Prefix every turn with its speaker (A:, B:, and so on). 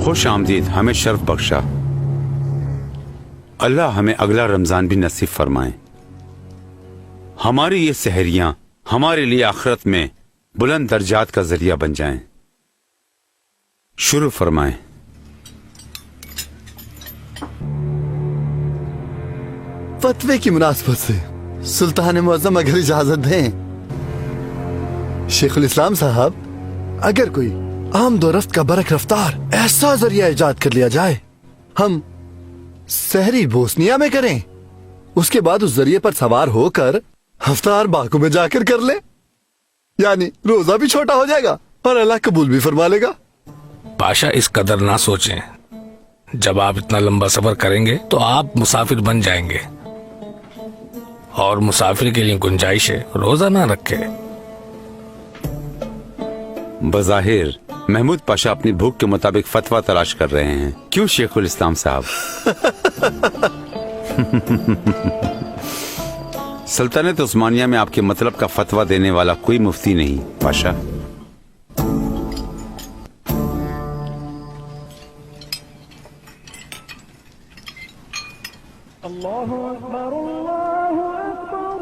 A: خوش آمدید، ہمیں شرف بخشا. اللہ ہمیں اگلا رمضان بھی نصیب فرمائے. ہماری یہ سحریاں ہمارے لیے آخرت میں بلند درجات کا ذریعہ بن جائیں. شروع فرمائیں.
B: فتوے کی مناسبت سے سلطان معظم اگر اجازت دیں، شیخ الاسلام صاحب، اگر کوئی آمد و رفت کا برق رفتار ایسا ذریعہ ایجاد کر لیا جائے، ہم سحری بوسنیا میں کریں، اس کے بعد اس ذریعے پر سوار ہو کر افطار باکو میں جا کر لیں، یعنی روزہ بھی چھوٹا ہو جائے گا اور اللہ قبول بھی فرما لے گا.
C: پاشا اس قدر نہ سوچیں. جب آپ اتنا لمبا سفر کریں گے تو آپ مسافر بن جائیں گے، اور مسافر کے لیے گنجائش ہے روزہ نہ رکھے.
A: بظاہر محمود پاشا اپنی بھوک کے مطابق فتویٰ تلاش کر رہے ہیں. کیوں شیخ الاسلام صاحب؟ سلطنت عثمانیہ میں آپ کے مطلب کا فتویٰ دینے والا کوئی مفتی نہیں پاشا.
D: اللہ اکبر اللہ اکبر.